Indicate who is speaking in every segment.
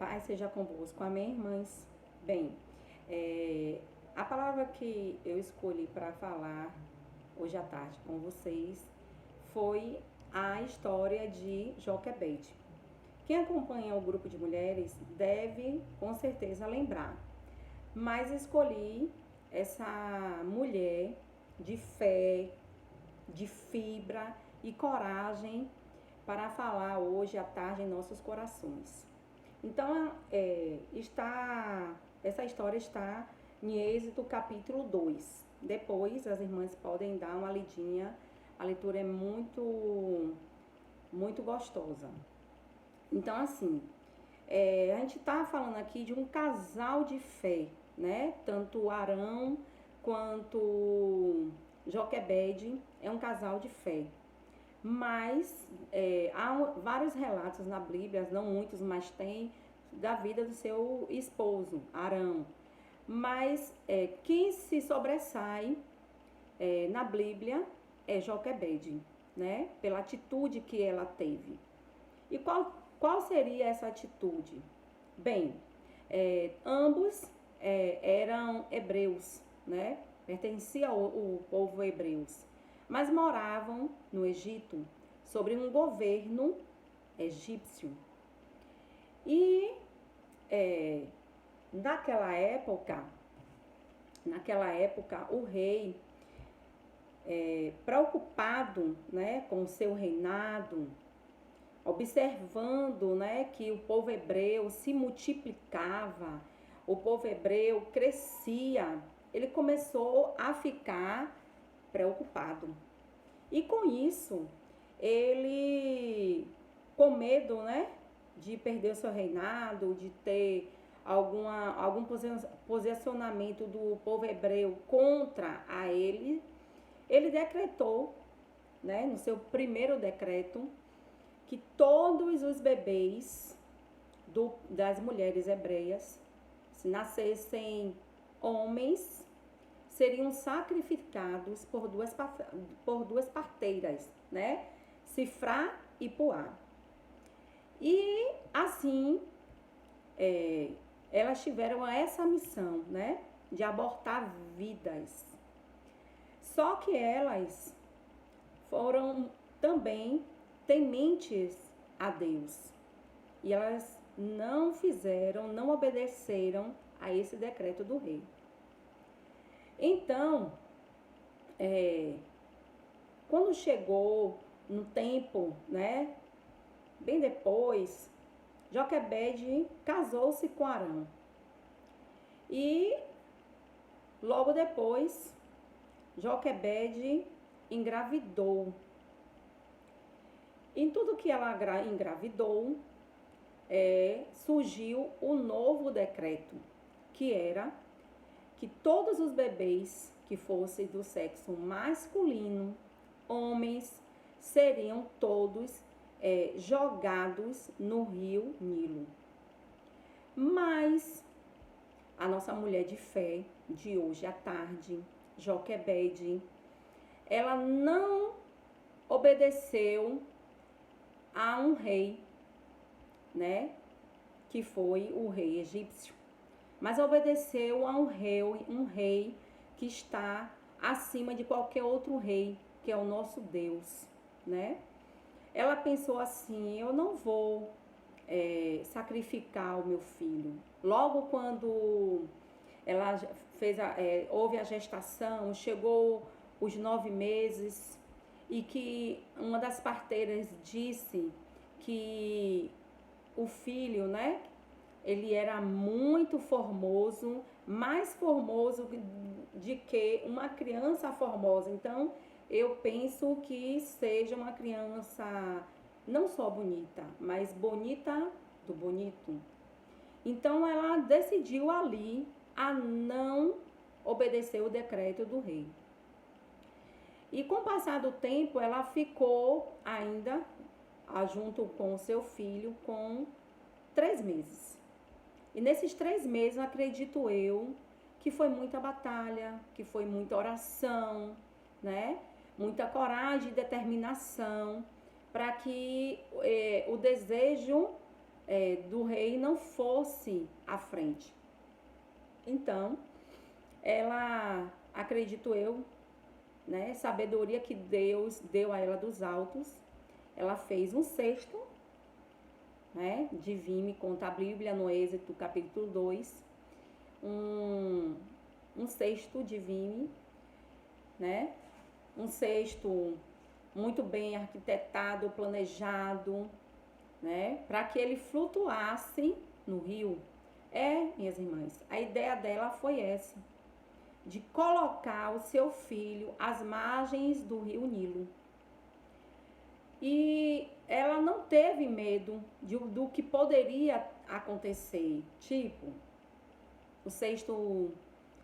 Speaker 1: Paz seja convosco. Amém, irmãs? Bem, a palavra que eu escolhi para falar hoje à tarde com vocês foi a história de Joquebede. Quem acompanha o grupo de mulheres deve, com certeza, lembrar. Mas escolhi essa mulher de fé, de fibra e coragem para falar hoje à tarde em nossos corações. Então, essa história está em Êxodo capítulo 2. Depois, as irmãs podem dar uma lidinha. A leitura é muito, muito gostosa. Então, assim, a gente está falando aqui de um casal de fé, né? Tanto Arão quanto Joquebede é um casal de fé. Mas há vários relatos na Bíblia, não muitos, mas tem, da vida do seu esposo, Arão. Mas quem se sobressai na Bíblia é Joquebede, né? Pela atitude que ela teve. E qual seria essa atitude? Bem, ambos eram hebreus, né? Pertenciam ao povo hebreus, mas moravam no Egito, sobre um governo egípcio. E naquela época, o rei, preocupado, né, com o seu reinado, observando, né, que o povo hebreu se multiplicava, o povo hebreu crescia, ele começou a ficar preocupado. E com isso, ele, com medo, né, de perder o seu reinado, de ter algum posicionamento do povo hebreu contra a ele decretou, né, no seu primeiro decreto, que todos os bebês das mulheres hebreias, se nascessem homens, seriam sacrificados por duas parteiras, né? Sifrá e Puá. E assim, elas tiveram essa missão, né? De abortar vidas. Só que elas foram também tementes a Deus. E elas não obedeceram a esse decreto do rei. Então, quando chegou no tempo, né, bem depois, Joquebede casou-se com Arão. E logo depois, Joquebede engravidou. Em tudo que ela engravidou, surgiu o novo decreto, que era que todos os bebês que fossem do sexo masculino, homens, seriam todos jogados no rio Nilo. Mas a nossa mulher de fé de hoje à tarde, Joquebede, ela não obedeceu a um rei, né, que foi o rei egípcio, mas obedeceu a um rei que está acima de qualquer outro rei, que é o nosso Deus, né? Ela pensou assim: eu não vou sacrificar o meu filho. Logo quando ela houve a gestação, chegou os 9 meses, e que uma das parteiras disse que o filho, né, ele era muito formoso, mais formoso de que uma criança formosa. Então, eu penso que seja uma criança não só bonita, mas bonita do bonito. Então, ela decidiu ali a não obedecer o decreto do rei. E com o passar do tempo, ela ficou ainda junto com o seu filho com 3 meses. E nesses 3 meses, acredito eu, que foi muita batalha, que foi muita oração, né? Muita coragem e determinação para que o desejo do rei não fosse à frente. Então, ela, acredito eu, né, sabedoria que Deus deu a ela dos altos, ela fez um cesto, né, de vime, conta a Bíblia no Êxodo capítulo 2, um cesto de vime, né, um cesto muito bem arquitetado, planejado, né, para que ele flutuasse no rio. Minhas irmãs, a ideia dela foi essa, de colocar o seu filho às margens do rio Nilo. E ela não teve medo do que poderia acontecer, tipo, o cesto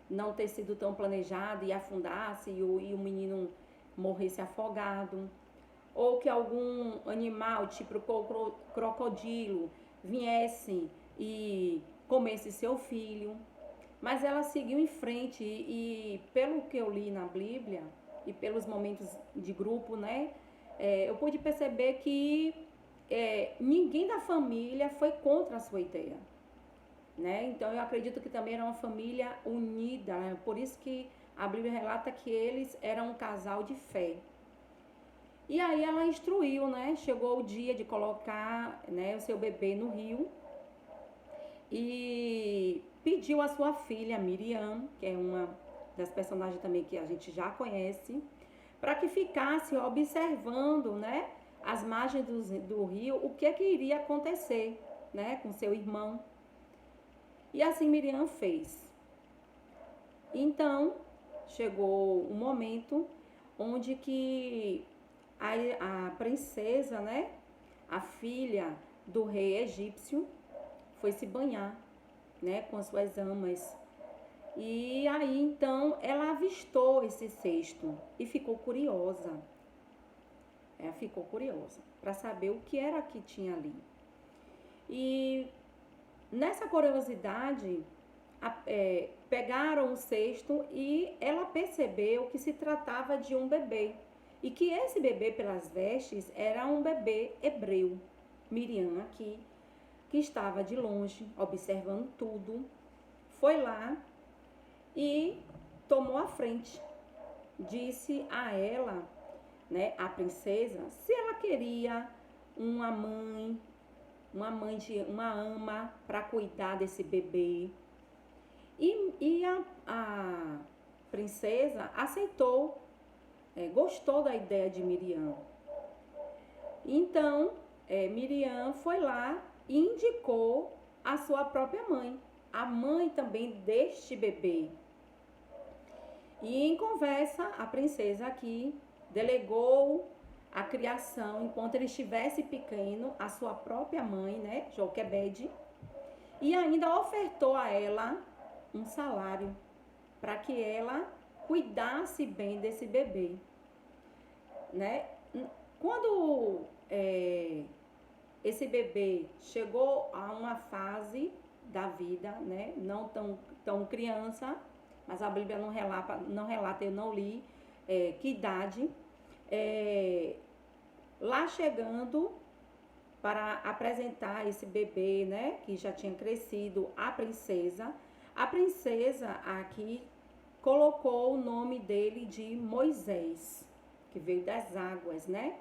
Speaker 1: não ter sido tão planejado e afundasse e o menino morresse afogado, ou que algum animal, tipo crocodilo, viesse e comesse seu filho. Mas ela seguiu em frente e pelo que eu li na Bíblia e pelos momentos de grupo, né, eu pude perceber que ninguém da família foi contra a sua ideia, né? Então eu acredito que também era uma família unida, né? Por isso que a Bíblia relata que eles eram um casal de fé. E aí ela instruiu, né? Chegou o dia de colocar, né, o seu bebê no rio e pediu a sua filha Miriam, que é uma das personagens também que a gente já conhece, para que ficasse observando, né, as margens do rio, o que iria acontecer, né, com seu irmão. E assim Miriam fez. Então, chegou um momento onde que a princesa, né, a filha do rei egípcio, foi se banhar, né, com as suas amas. E aí, então, ela avistou esse cesto e ficou curiosa. Ela ficou curiosa para saber o que era que tinha ali. E nessa curiosidade, pegaram o cesto e ela percebeu que se tratava de um bebê. E que esse bebê, pelas vestes, era um bebê hebreu. Miriam aqui, que estava de longe, observando tudo, foi lá e tomou a frente. Disse a ela, né, a princesa, se ela queria uma ama para cuidar desse bebê. E a princesa aceitou, gostou da ideia de Miriam. Então, Miriam foi lá e indicou a sua própria mãe, a mãe também deste bebê. E em conversa, a princesa aqui delegou a criação, enquanto ele estivesse pequeno, a sua própria mãe, né, Joquebede, e ainda ofertou a ela um salário para que ela cuidasse bem desse bebê, né? Quando esse bebê chegou a uma fase da vida, né, não tão criança, mas a Bíblia não relata, eu não li que idade, lá chegando para apresentar esse bebê, né, que já tinha crescido, a princesa aqui colocou o nome dele de Moisés, que veio das águas, né?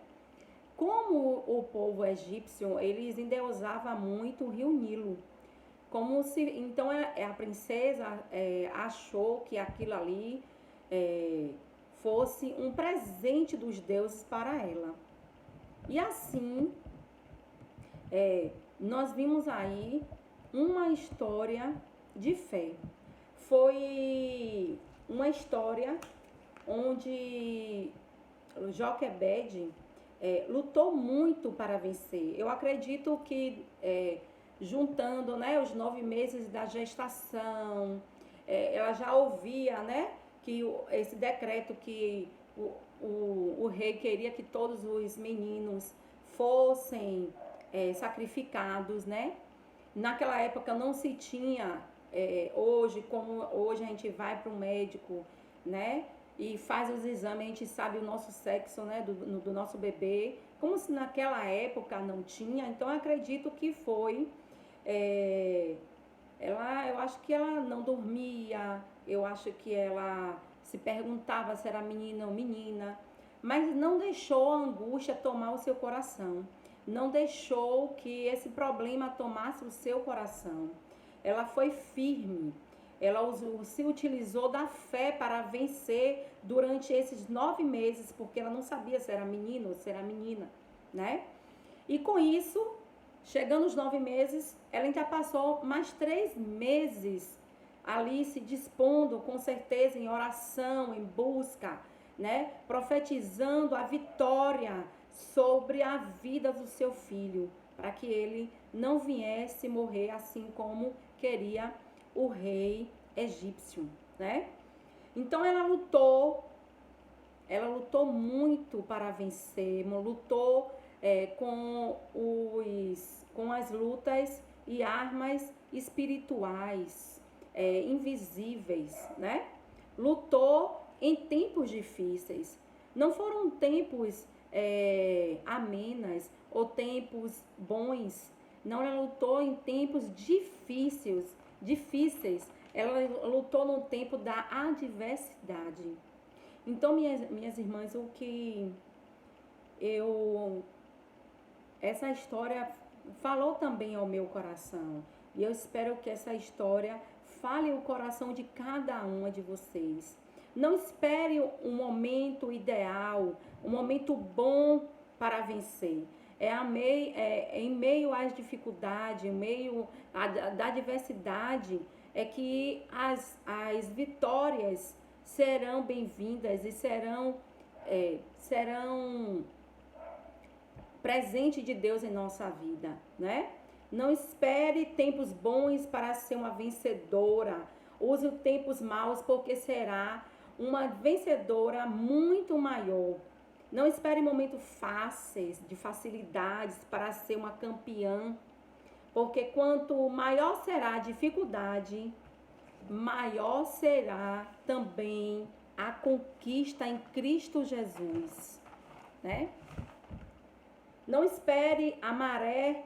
Speaker 1: Como o povo egípcio, eles endeusavam muito o rio Nilo. Então a princesa achou que aquilo ali fosse um presente dos deuses para ela. E assim, nós vimos aí uma história de fé. Foi uma história onde Joquebede lutou muito para vencer. Eu acredito que juntando, né, os 9 meses da gestação, ela já ouvia, né, que esse decreto que o rei queria que todos os meninos fossem sacrificados, né? Naquela época não se tinha hoje, como hoje a gente vai para o médico, né, e faz os exames, a gente sabe o nosso sexo, né, do nosso bebê, Como se naquela época não tinha, então eu acredito que foi. Eu acho que ela não dormia, eu acho que ela se perguntava se era menina ou menina, mas não deixou a angústia tomar o seu coração, não deixou que esse problema tomasse o seu coração. Ela foi firme, ela se utilizou da fé para vencer durante esses 9 meses, porque ela não sabia se era menino ou se era menina, né? E com isso, chegando os 9 meses, ela ainda passou mais 3 meses ali se dispondo, com certeza, em oração, em busca, né? Profetizando a vitória sobre a vida do seu filho, para que ele não viesse morrer assim como queria o rei egípcio, né? Então ela lutou muito para vencer, lutou com as lutas e armas espirituais, invisíveis, né? Lutou em tempos difíceis. Não foram tempos amenas ou tempos bons. Não, ela lutou em tempos difíceis. Ela lutou no tempo da adversidade. Então, minhas irmãs, essa história falou também ao meu coração. E eu espero que essa história fale o coração de cada uma de vocês. Não espere um momento ideal, um momento bom para vencer. Em meio às dificuldades, em meio da adversidade, é que as vitórias serão bem-vindas e serão presente de Deus em nossa vida, né? Não espere tempos bons para ser uma vencedora. Use os tempos maus, porque será uma vencedora muito maior. Não espere momentos fáceis, de facilidades, para ser uma campeã, porque quanto maior será a dificuldade, maior será também a conquista em Cristo Jesus, né? Não espere a maré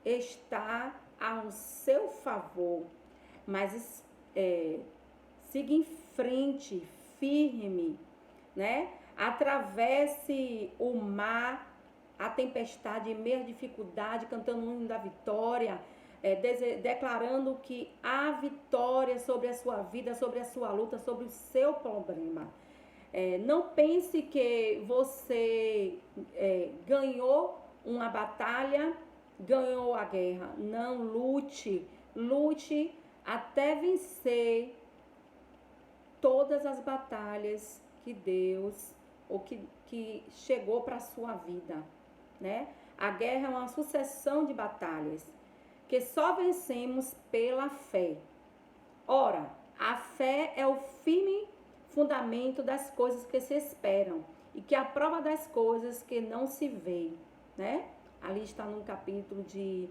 Speaker 1: estar ao seu favor, mas siga em frente, firme, né? Atravesse o mar, a tempestade, em meio à dificuldade, cantando o hino da vitória, declarando que há vitória sobre a sua vida, sobre a sua luta, sobre o seu problema. Não pense que você ganhou uma batalha, ganhou a guerra. Não, lute até vencer todas as batalhas que Deus ou que chegou para a sua vida, né? A guerra é uma sucessão de batalhas que só vencemos pela fé. Ora, a fé é o firme fundamento das coisas que se esperam e que é a prova das coisas que não se veem, né? Ali está no capítulo de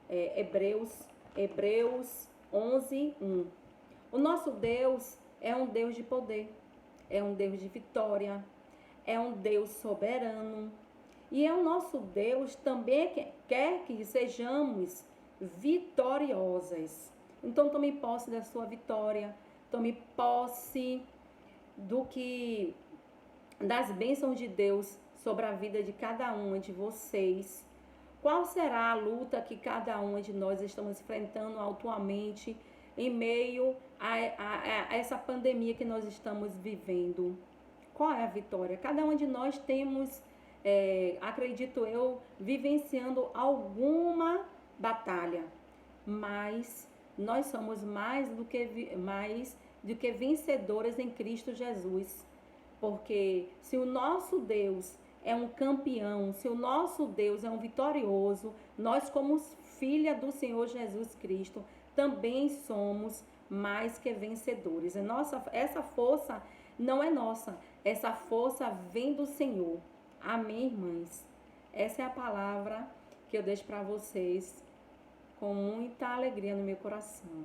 Speaker 1: Hebreus 11:1. O nosso Deus é um Deus de poder, é um Deus de vitória, é um Deus soberano. E é o nosso Deus também que quer que sejamos vitoriosas. Então tome posse da sua vitória, tome posse das bênçãos de Deus sobre a vida de cada uma de vocês. Qual será a luta que cada uma de nós estamos enfrentando atualmente em meio a essa pandemia que nós estamos vivendo? Qual é a vitória? Cada uma de nós temos, acredito eu, vivenciando alguma batalha, mas nós somos mais do que vencedoras em Cristo Jesus. Porque se o nosso Deus é um campeão, se o nosso Deus é um vitorioso, nós como filha do Senhor Jesus Cristo também somos mais que vencedores. Essa força não é nossa, essa força vem do Senhor. Amém, irmãs? Essa é a palavra que eu deixo para vocês com muita alegria no meu coração.